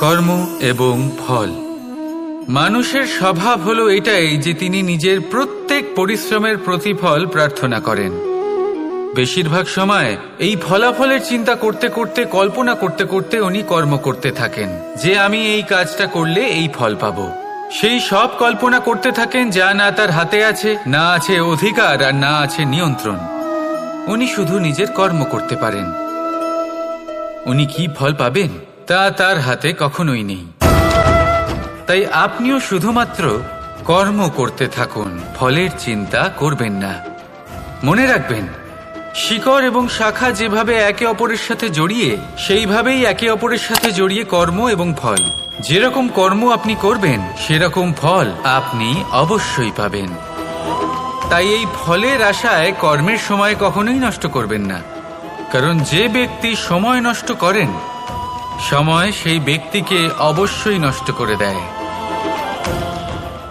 কর্ম এবং ফল। মানুষের স্বভাব হলো এটাই যে তিনি নিজের প্রত্যেক পরিশ্রমের প্রতিফল প্রার্থনা করেন। বেশিরভাগ সময় এই ফলাফলের চিন্তা করতে করতে, কল্পনা করতে করতে উনি কর্ম করতে থাকেন যে আমি এই কাজটা করলে এই ফল পাবো। সেই সব কল্পনা করতে থাকেন যা না তার হাতে আছে, না আছে অধিকার, আর না আছে নিয়ন্ত্রণ। উনি শুধু নিজের কর্ম করতে পারেন। উনি কি ফল পাবেন তা তার হাতে কখনোই নেই। তাই আপনিও শুধুমাত্র কর্ম করতে থাকুন, ফলের চিন্তা করবেন না। মনে রাখবেন, শিকড় এবং শাখা যেভাবে একে অপরের সাথে জড়িয়ে, সেইভাবেই একে অপরের সাথে জড়িয়ে কর্ম এবং ফল। যেরকম কর্ম আপনি করবেন সেরকম ফল আপনি অবশ্যই পাবেন। তাই এই ফলের আশায় কর্মের সময় কখনোই নষ্ট করবেন না, কারণ যে ব্যক্তি সময় নষ্ট করেন, সময় সেই ব্যক্তিকে অবশ্যই নষ্ট করে দেয়।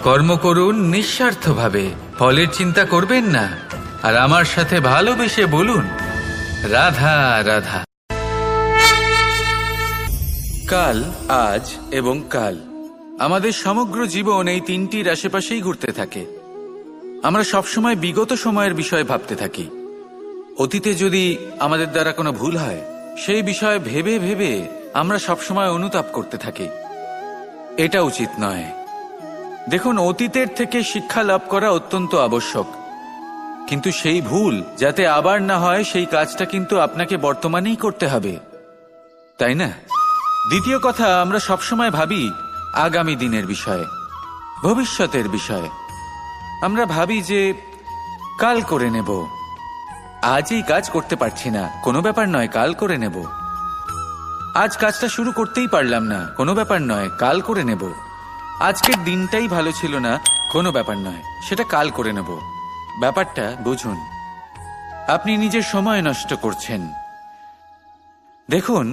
কর্ম করুন নিঃস্বার্থভাবে, ফলের চিন্তা করবেন না, আর আমার সাথে ভালোবেসে বলুন রাধা রাধা। কাল, আজ এবং কাল। আমাদের সমগ্র জীবন এই তিনটির আশেপাশেই ঘুরতে থাকে। আমরা সবসময় বিগত সময়ের বিষয়ে ভাবতে থাকি। অতীতে যদি আমাদের দ্বারা কোনো ভুল হয়, সেই বিষয়ে ভেবে ভেবে আমরা সবসময় অনুতাপ করতে থাকি। এটা উচিত নয়। দেখুন, অতীতের থেকে শিক্ষা লাভ করা অত্যন্ত আবশ্যক, কিন্তু সেই ভুল যাতে আবার না হয় সেই কাজটা কিন্তু আপনাকে বর্তমানেই করতে হবে, তাই না? দ্বিতীয় কথা, আমরা সবসময় ভাবি আগামী দিনের বিষয়ে, ভবিষ্যতের বিষয়ে। আমরা ভাবি যে কাল করে নেব, আজ এই কাজ করতে পারছি না, কোনো ব্যাপার নয়, কাল করে নেব। আজ কাজটা শুরু করতেই পারলাম না, কোনো ব্যাপার নয়, কাল করে নেব। আজকের দিনটাই ভালো ছিল না, কোনো ব্যাপার নয়, সেটা কাল করে নেব। ব্যাপারটা বুঝুন, আপনি নিজের সময় নষ্ট করছেন। দেখুন,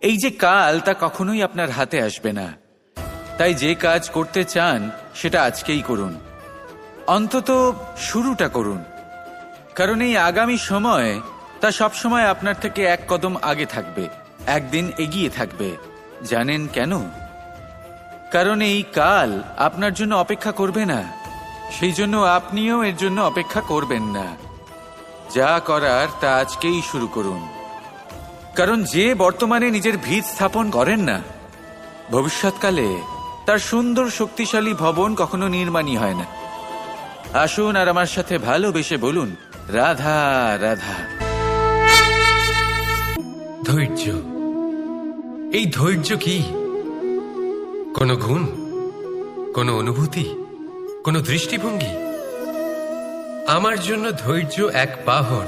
এই যে কাল, তা কখনোই আপনার হাতে আসবে না। তাই যে কাজ করতে চান সেটা আজকেই করুন, অন্তত শুরুটা করুন। কারণ এই আগামী সময়, তা সবসময় আপনার থেকে এক কদম আগে থাকবে, একদিন এগিয়ে থাকবে। জানেন কেন? কারণ এই কাল আপনার জন্য অপেক্ষা করবে না, সেই জন্য আপনিও এর জন্য অপেক্ষা করবেন না। যা করার তা আজকেই শুরু করুন। কারণ যে বর্তমানে নিজের ভিত স্থাপন করেন না, ভবিষ্যৎকালে তার সুন্দর শক্তিশালী ভবন কখনো নির্মাণই হয় না। আসুন আর আমার সাথে ভালোবেসে বলুন রাধা রাধা। ধৈর্য। এই ধৈর্য কি কোনো গুণ, কোনো অনুভূতি, কোনো দৃষ্টিভঙ্গি? আমার জন্য ধৈর্য এক বাহন।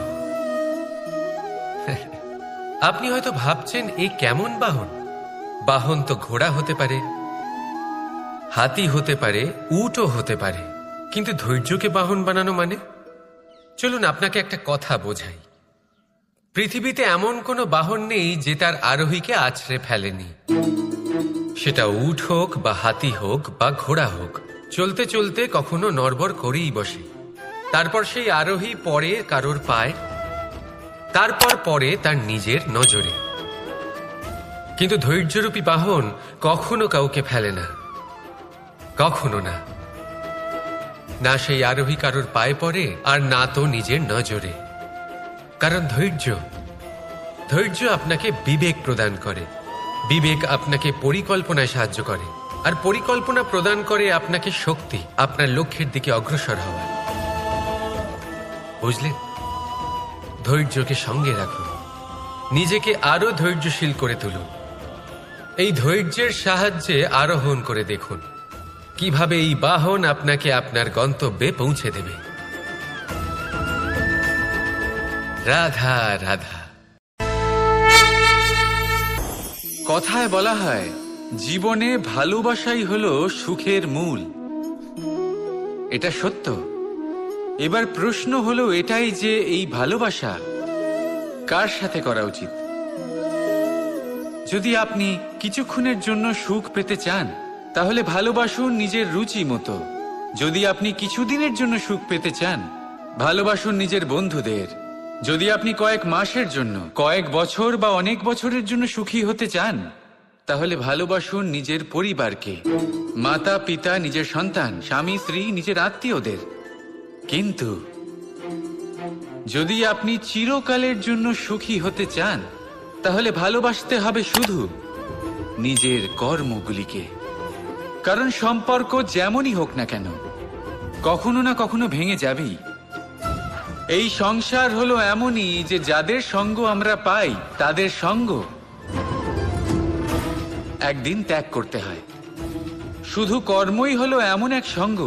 আপনি হয়তো ভাবছেন, এই কেমন বাহন? বাহন তো ঘোড়া হতে পারে, হাতি হতে পারে, উটও হতে পারে, কিন্তু ধৈর্যকে বাহন বানানো মানে? চলুন আপনাকে একটা কথা বোঝাই। পৃথিবীতে এমন কোনো বাহন নেই যে তার আরোহীকে আছড়ে ফেলেনি। সেটা উট হোক বা হাতি হোক বা ঘোড়া হোক, চলতে চলতে কখনো নড়বড় করেই বসে। তারপর সেই আরোহী পরে কারোর পায়, তারপর পরে তার নিজের নজরে। কিন্তু ধৈর্যরূপী বাহন কখনো কাউকে ফেলে না, কখনো না। না সেই আরোহী কারোর পায়ে পড়ে, আর না তো নিজের নজরে। কারণ ধৈর্য আপনাকে বিবেক প্রদান করে, বিবেক আপনাকে পরিকল্পনায় সাহায্য করে, আর পরিকল্পনা প্রদান করে আপনাকে শক্তি, আপনার লক্ষ্যের দিকে অগ্রসর হওয়া। বুঝলেন? ধৈর্যকে সঙ্গে রাখুন, নিজেকে আরো ধৈর্যশীল করে তুলুন। এই ধৈর্যের সাহায্যে আরোহণ করে দেখুন কিভাবে এই বাহন আপনাকে আপনার গন্তব্যে পৌঁছে দেবে। রাধা রাধা। কথায় বলা হয়, জীবনে ভালোবাসাই হলো সুখের মূল। এটা সত্য। এবার প্রশ্ন হলো এটাই যে এই ভালোবাসা কার সাথে করা উচিত? যদি আপনি কিছুক্ষণের জন্য সুখ পেতে চান, তাহলে ভালোবাসুন নিজের রুচি মতো। যদি আপনি কিছুদিনের জন্য সুখ পেতে চান, ভালোবাসুন নিজের বন্ধুদের। যদি আপনি কয়েক মাসের জন্য, কয়েক বছর বা অনেক বছরের জন্য সুখী হতে চান, তাহলে ভালোবাসুন নিজের পরিবারকে, মাতা পিতা, নিজের সন্তান, স্বামী স্ত্রী, নিজের আত্মীয়দের। কিন্তু যদি আপনি চিরকালের জন্য সুখী হতে চান, তাহলে ভালোবাসতে হবে শুধু নিজের কর্মগুলিকে। কারণ সম্পর্ক যেমনই হোক না কেন, কখনো না কখনো ভেঙে যাবেই। এই সংসার হলো এমনই যে যাদের সঙ্গ আমরা পাই, তাদের সঙ্গ একদিন ত্যাগ করতে হয়। শুধু কর্মই হলো এমন এক সঙ্গ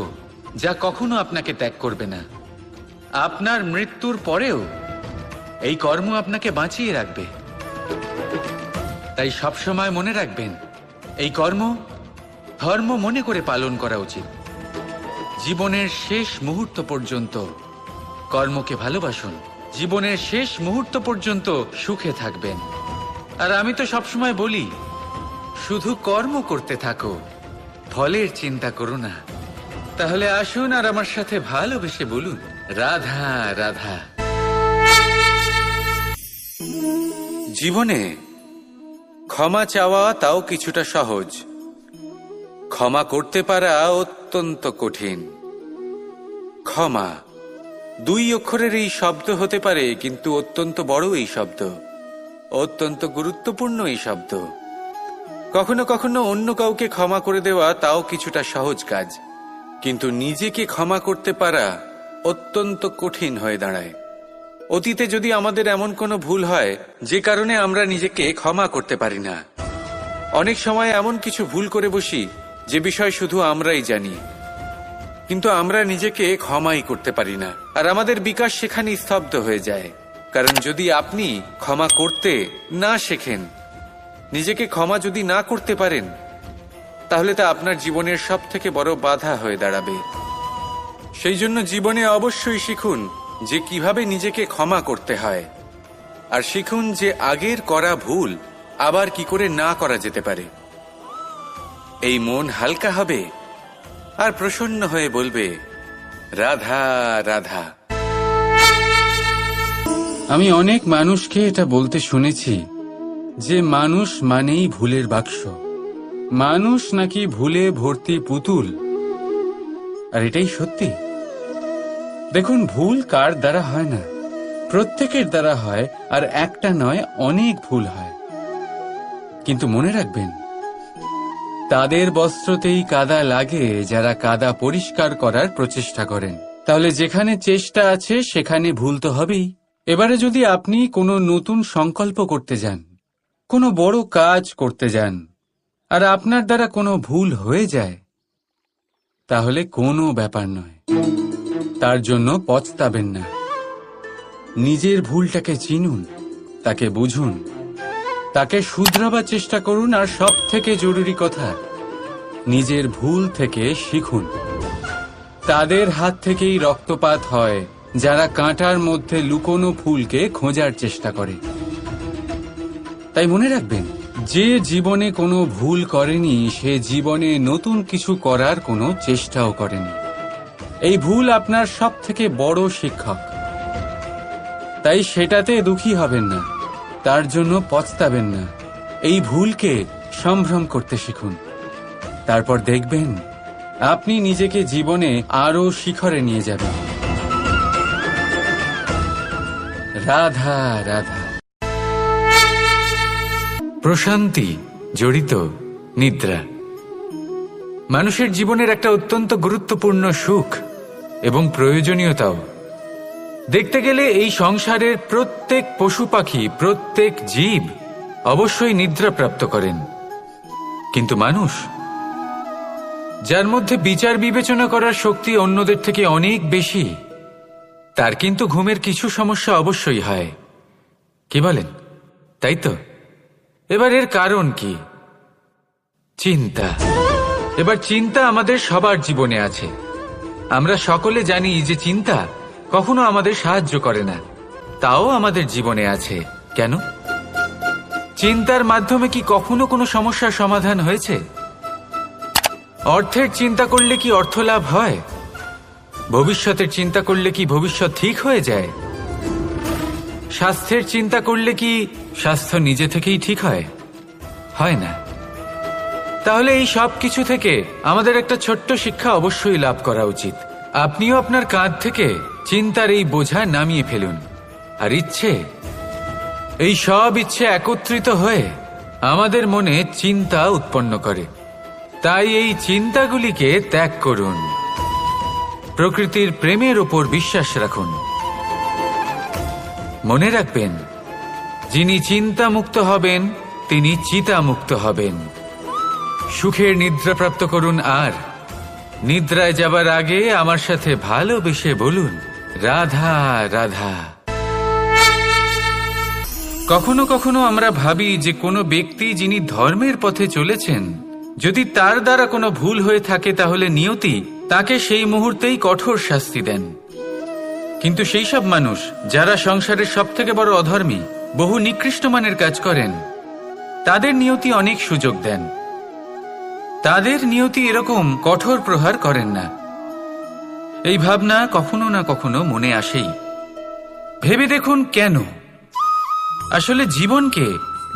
যা কখনো আপনাকে ত্যাগ করবে না। আপনার মৃত্যুর পরেও এই কর্ম আপনাকে বাঁচিয়ে রাখবে। তাই সবসময় মনে রাখবেন, এই কর্ম ধর্ম মনে করে পালন করা উচিত। জীবনের শেষ মুহূর্ত পর্যন্ত কর্মকে ভালোবাসুন, জীবনের শেষ মুহূর্ত পর্যন্ত সুখে থাকবেন। আর আমি তো সবসময় বলি, শুধু কর্ম করতে থাকো, ফলের চিন্তা করো না। তাহলে আসুন আর আমার সাথে ভালোবেসে বলুন, রাধা রাধা। জীবনে ক্ষমা চাওয়া তাও কিছুটা সহজ, ক্ষমা করতে পারা অত্যন্ত কঠিন। ক্ষমা 2 অক্ষরের এই শব্দ হতে পারে, কিন্তু অত্যন্ত বড় এই শব্দ, অত্যন্ত গুরুত্বপূর্ণ এই শব্দ। কখনো কখনো অন্য কাউকে ক্ষমা করে দেওয়া তাও কিছুটা সহজ কাজ, কিন্তু নিজেকে ক্ষমা করতে পারা অত্যন্ত কঠিন হয়ে দাঁড়ায়। অতীতে যদি আমাদের এমন কোনো ভুল হয় যে কারণে আমরা নিজেকে ক্ষমা করতে পারি না, অনেক সময় এমন কিছু ভুল করে বসি যে বিষয় শুধু আমরাই জানি, কিন্তু আমরা নিজেকে ক্ষমাই করতে পারি না। আর আমাদের বিকাশ সেখানেই স্তব্ধ হয়ে যায়। কারণ যদি আপনি ক্ষমা করতে না শেখেন, নিজেকে ক্ষমা যদি না করতে পারেন, তাহলে তা আপনার জীবনের সব থেকে বড় বাধা হয়ে দাঁড়াবে। সেই জন্য জীবনে অবশ্যই শিখুন যে কিভাবে নিজেকে ক্ষমা করতে হয়, আর শিখুন যে আগের করা ভুল আবার কি করে না করা যেতে পারে। এই মন হালকা হবে আর প্রসন্ন হয়ে বলবে, রাধা রাধা। আমি অনেক মানুষকে এটা বলতে শুনেছি যে মানুষ মানেই ভুলের বাক্স, মানুষ নাকি ভুলে ভর্তি পুতুল। আর এটাই সত্যি। দেখুন, ভুল কার দ্বারা হয় না, প্রত্যেকের দ্বারা হয়। আর একটা নয়, অনেক ভুল হয়। কিন্তু মনে রাখবেন, তাদের বস্ত্রতেই কাদা লাগে যারা কাদা পরিষ্কার করার প্রচেষ্টা করেন। তাহলে যেখানে চেষ্টা আছে সেখানে ভুল তো হবেই। এবারে যদি আপনি কোনো নতুন সংকল্প করতে যান, কোনো বড় কাজ করতে যান, আর আপনার দ্বারা কোনো ভুল হয়ে যায়, তাহলে কোনো ব্যাপার নয়, তার জন্য পস্তাবেন না। নিজের ভুলটাকে চিনুন, তাকে বুঝুন, তাকে শুধরাবার চেষ্টা করুন। আর সব থেকে জরুরি কথা, নিজের ভুল থেকে শিখুন। তাদের হাত থেকেই রক্তপাত হয় যারা কাঁটার মধ্যে লুকোনো ফুলকে খোঁজার চেষ্টা করে। তাই মনে রাখবেন, যে জীবনে কোনো ভুল করেনি সে জীবনে নতুন কিছু করার কোনো চেষ্টাও করেনি। এই ভুল আপনার সব থেকে বড় শিক্ষক। তাই সেটাতে দুঃখী হবেন না, তার জন্য পস্তাবেন না। এই ভুলকে সম্ভ্রম করতে শিখুন। তারপর দেখবেন আপনি নিজেকে জীবনে আরো শিখরে নিয়ে যাবেন। রাধা রাধা। প্রশান্তি জড়িত নিদ্রা মানুষের জীবনের একটা অত্যন্ত গুরুত্বপূর্ণ সুখ এবং প্রয়োজনীয়তাও। দেখতে গেলে এই সংসারের প্রত্যেক পশু পাখি, প্রত্যেক জীব অবশ্যই নিদ্রা প্রাপ্ত করেন, কিন্তু মানুষ, যার মধ্যে বিচার বিবেচনা করার শক্তি অন্যদের থেকে অনেক বেশি, তার কিন্তু ঘুমের কিছু সমস্যা অবশ্যই হয়। কি বলেন, তাই তো? এবার এর কারণ কি? চিন্তা। এবার চিন্তা আমাদের সবার জীবনে আছে। আমরা সকলে জানি যে চিন্তা কখনো আমাদের সাহায্য করে না, তাও আমাদের জীবনে আছে। কেন? চিন্তার মাধ্যমে কি কখনো কোনো সমস্যার সমাধান হয়েছে? অর্থের চিন্তা করলে কি অর্থ লাভ হয়? ভবিষ্যতের চিন্তা করলে কি ভবিষ্যৎ ঠিক হয়ে যায়? স্বাস্থ্যের চিন্তা করলে কি স্বাস্থ্য নিজে থেকেই ঠিক হয়? হয় না। তাহলে এই সব কিছু থেকে আমাদের একটা ছোট্ট শিক্ষা অবশ্যই লাভ করা উচিত। আপনিও আপনার কাঁধ থেকে চিন্তার এই বোঝা নামিয়ে ফেলুন। আর এই সব ইচ্ছে একত্রিত হয়ে আমাদের মনে চিন্তা উৎপন্ন করে। তাই এই চিন্তাগুলিকে ত্যাগ করুন। প্রকৃতির প্রেমের ওপর বিশ্বাস রাখুন। মনে রাখবেন, যিনি চিন্তামুক্ত হবেন তিনি চিতামুক্ত হবেন। সুখের নিদ্রা প্রাপ্ত করুন, আর নিদ্রায় যাবার আগে আমার সাথে ভালোবেসে বলুন, রাধা রাধা। কখনো কখনো আমরা ভাবি যে কোনো ব্যক্তি যিনি ধর্মের পথে চলেছেন, যদি তার দ্বারা কোনো ভুল হয়ে থাকে তাহলে নিয়তি তাকে সেই মুহূর্তেই কঠোর শাস্তি দেন। কিন্তু সেই সব মানুষ যারা সংসারের সবথেকে বড় অধর্মী, বহু নিকৃষ্ট মানের কাজ করেন, তাদের নিয়তি অনেক সুযোগ দেন। তাদের নিয়তি এরকম কঠোর প্রহার করেন না। এই ভাবনা কখনো না কখনো মনে আসেই। ভেবে দেখুন কেন? আসলে জীবনকে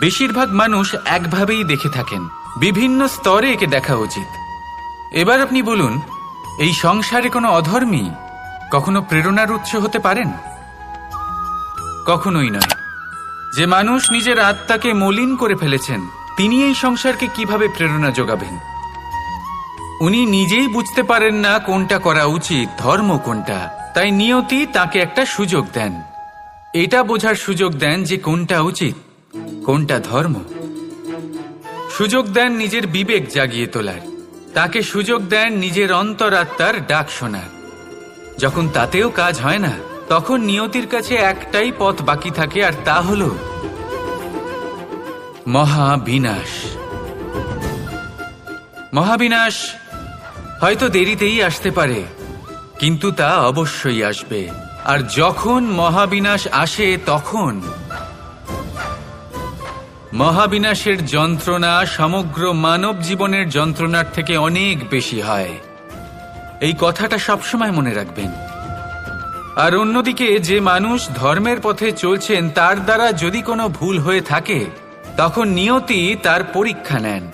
বেশিরভাগ মানুষ একভাবেই দেখে থাকেন, বিভিন্ন স্তরে একে দেখা উচিত। এবার আপনি বলুন, এই সংসারে কোনো অধর্মী কখনো প্রেরণার উৎস হতে পারেন? কখনোই নয়। যে মানুষ নিজের আত্মাকে মলিন করে ফেলেছেন, তিনি এই সংসারকে কিভাবে প্রেরণা যোগাবেন? উনি নিজেই বুঝতে পারেন না কোনটা করা উচিত, ধর্ম কোনটা। তাই নিয়তি তাকে একটা সুযোগ দেন, এটা বোঝার সুযোগ দেন যে কোনটা উচিত, কোনটা ধর্ম। সুযোগ দেন নিজের বিবেক জাগিয়ে তোলার, তাকে সুযোগ দেন নিজের অন্তরাত্মার ডাক শোনার। যখন তাতেও কাজ হয় না, তখন নিয়তির কাছে একটাই পথ বাকি থাকে, আর তা হল মহাবিনাশ। মহাবিনাশ হয়তো দেরিতেই আসতে পারে, কিন্তু তা অবশ্যই আসবে। আর যখন মহাবিনাশ আসে, তখন মহাবিনাশের যন্ত্রণা সমগ্র মানব জীবনের যন্ত্রণার থেকে অনেক বেশি হয়। এই কথাটা সবসময় মনে রাখবেন। আর অন্যদিকে যে মানুষ ধর্মের পথে চলছেন, তার দ্বারা যদি কোনো ভুল হয়ে থাকে, তখন নিয়তি তার পরীক্ষা নেন।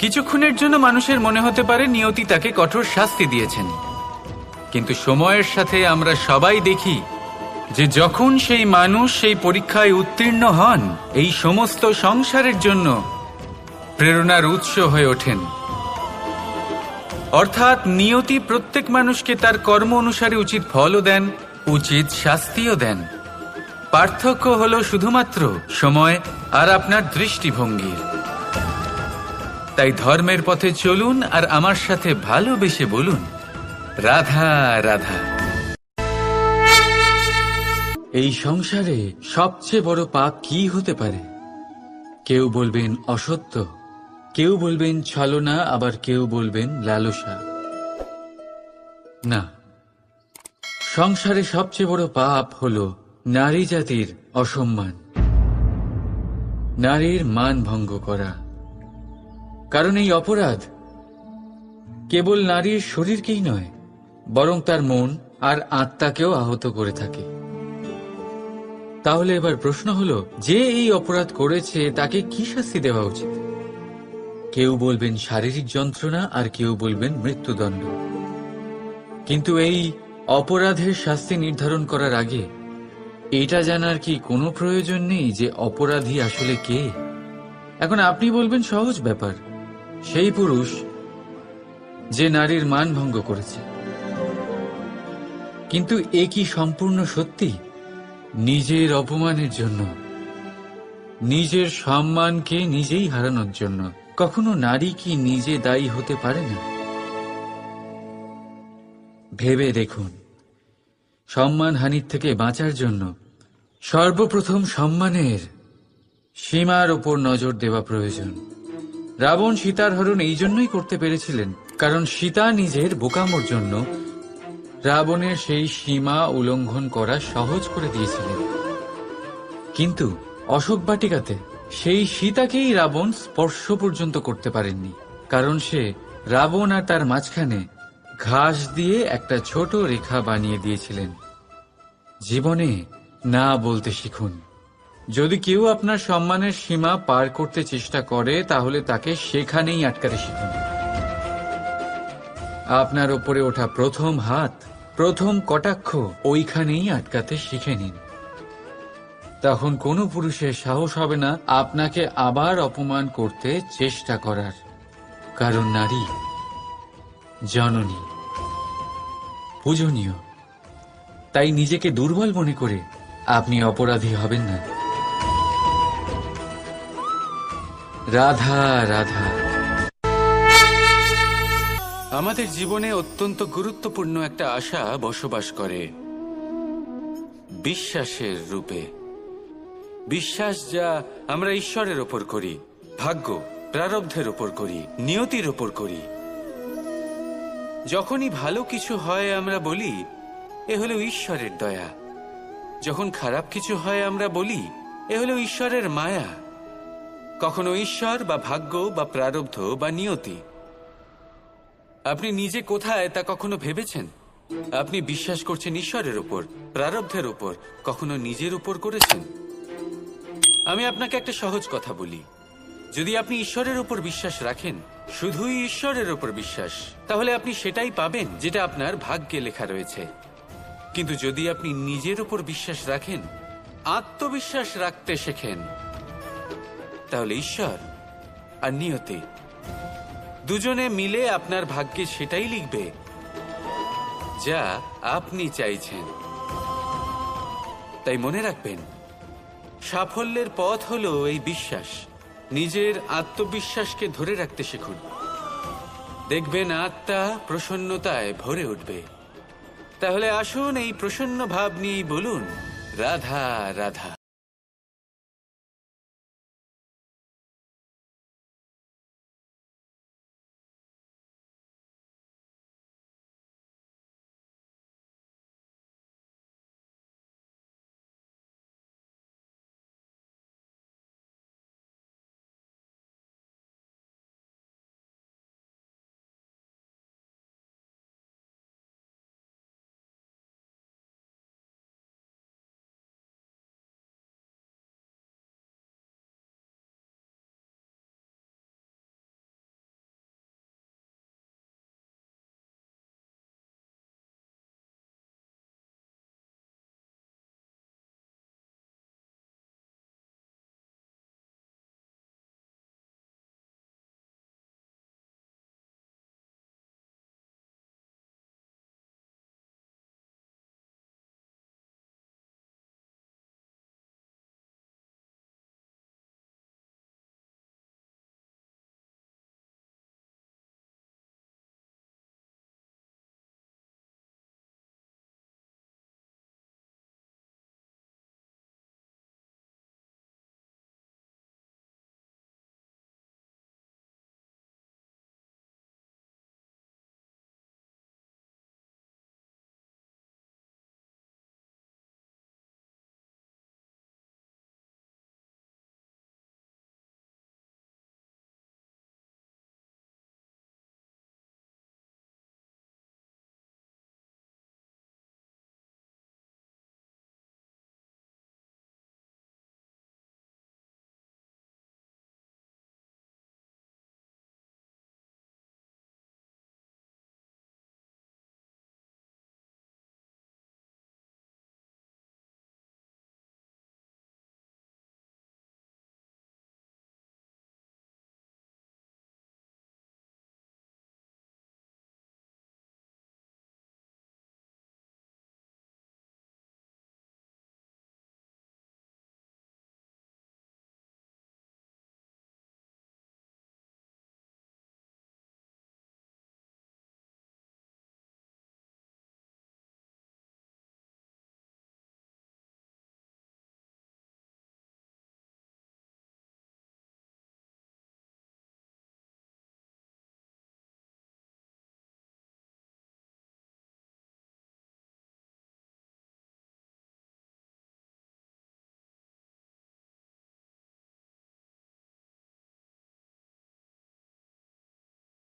কিছুক্ষণের জন্য মানুষের মনে হতে পারে নিয়তি তাকে কঠোর শাস্তি দিয়েছেন, কিন্তু সময়ের সাথে আমরা সবাই দেখি যে যখন সেই মানুষ সেই পরীক্ষায় উত্তীর্ণ হন, এই সমস্ত সংসারের জন্য প্রেরণার উৎস হয়ে ওঠেন। অর্থাৎ নিয়তি প্রত্যেক মানুষকে তার কর্ম অনুসারে উচিত ফলও দেন, উচিত শাস্তিও দেন। পার্থক্য হলো শুধুমাত্র সময় আর আপনার দৃষ্টিভঙ্গির। তাই ধর্মের পথে চলুন, আর আমার সাথে ভালোবেসে বলুন, রাধা রাধা। এই সংসারে সবচেয়ে বড় পাপ কি হতে পারে? কেউ বলবেন অসত্য, কেউ বলবেন ছলনা, আবার কেউ বলবেন লালসা। না, সংসারে সবচেয়ে বড় পাপ হলো নারী জাতির অসম্মান, নারীর মান ভঙ্গ করা। কারণ এই অপরাধ কেবল নারীর শরীরকেই নয়, বরং তার মন আর আত্মাকেও আহত করে থাকে। তাহলে এবার প্রশ্ন হলো, যে এই অপরাধ করেছে তাকে কি শাস্তি দেওয়া উচিত? কেউ বলবেন শারীরিক যন্ত্রণা, আর কেউ বলবেন মৃত্যুদণ্ড। কিন্তু এই অপরাধের শাস্তি নির্ধারণ করার আগে এটা জানার কি কোনো প্রয়োজন নেই যে অপরাধী আসলে কে? এখন আপনি বলবেন সহজ ব্যাপার, সেই পুরুষ যে নারীর মান ভঙ্গ করেছে। কিন্তু এ কি সম্পূর্ণ সত্যি? নিজের অপমানের জন্য, নিজের সম্মানকে নিজেই হারানোর জন্য কখনো নারী কি নিজে দায়ী হতে পারে না? ভেবে দেখুন, সম্মানহানির থেকে বাঁচার জন্য সর্বপ্রথম সম্মানের সীমার ওপর নজর দেওয়া প্রয়োজন। রাবণ সীতার হরণ এই জন্যই করতে পেরেছিলেন, কারণ সীতা নিজের বোকামোর জন্য রাবণের সেই সীমা উল্লঙ্ঘন করা সহজ করে দিয়েছিলেন। কিন্তু অশোক বাটিকাতে সেই সীতাকেই রাবণ স্পর্শ পর্যন্ত করতে পারেননি, কারণ সে রাবণ আর তার মাঝখানে ঘাস দিয়ে একটা ছোট রেখা বানিয়ে দিয়েছিলেন। জীবনে না বলতে শিখুন, যদি কেউ আপনার সম্মানের সীমা পার করতে চেষ্টা করে তাহলে তাকে সেখানেই আটকাতে শিখুন। আপনার ওপরে ওঠা প্রথম হাত, প্রথম কটাক্ষ ওইখানেই আটকাতে শিখে নিন। তখন কোনো পুরুষের সাহস হবে না আপনাকে আবার অপমান করতে চেষ্টা করার, কারণ নারী জননী, পূজনীয়। তাই নিজেকে দুর্বল মনে করে আপনি অপরাধী হবেন না। রাধা রাধা। আমাদের জীবনে অত্যন্ত গুরুত্বপূর্ণ একটা আশা বসবাস করে, বিশ্বাসের রূপে। বিশ্বাস যা আমরা ঈশ্বরের ওপর করি, ভাগ্য, প্রারব্ধের ওপর করি, নিয়তির ওপর করি। যখনই ভালো কিছু হয় আমরা বলি এ হলো ঈশ্বরের দয়া, যখন খারাপ কিছু হয় আমরা বলি এ হলো ঈশ্বরের মায়া। কখনো ঈশ্বর বা ভাগ্য বা প্রারব্ধ বা নিয়তি। আপনি নিজে কোথায় তা কখনো ভেবেছেন? আপনি বিশ্বাস করছেন ঈশ্বরের উপর, প্রারব্ধের উপর, কখনো নিজের উপর করেছেন? আমি আপনাকে একটা সহজ কথা বলি, যদি আপনি ঈশ্বরের উপর বিশ্বাস রাখেন, শুধুই ঈশ্বরের উপর বিশ্বাস, তাহলে আপনি সেটাই পাবেন যেটা আপনার ভাগ্যে লেখা রয়েছে। কিন্তু যদি আপনি নিজের উপর বিশ্বাস রাখেন, আত্মবিশ্বাস রাখতে শেখেন, তাহলে ঈশ্বর আর নিয়তি দুজনে মিলে আপনার ভাগ্যে সেটাই লিখবে যা আপনি চাইছেন। তাই মনে রাখবেন, সাফল্যের পথ হলো এই বিশ্বাস। নিজের আত্মবিশ্বাসকে ধরে রাখতে শিখুন, দেখবেন আত্মা প্রসন্নতায় ভরে উঠবে। তাহলে আসুন এই প্রসন্ন ভাব নিয়েই বলুন রাধা রাধা।